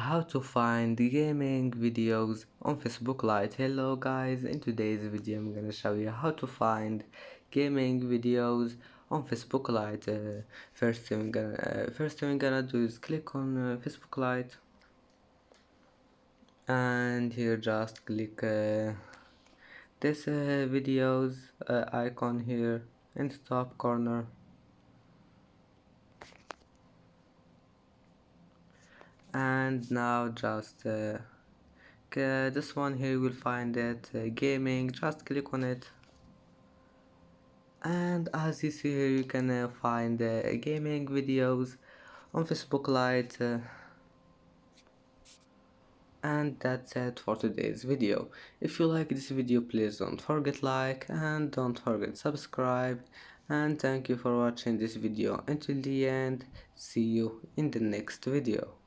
how to find gaming videos on Facebook Lite. Hello guys, in today's video I'm gonna show you how to find gaming videos on Facebook Lite. First thing we're gonna do is click on Facebook Lite, and here just click this videos icon here in the top corner. And now just this one here, you will find it gaming. Just click on it, and as you see here, you can find gaming videos on Facebook Lite. And that's it for today's video. If you like this video, please don't forget like and don't forget subscribe, and thank you for watching this video until the end. See you in the next video.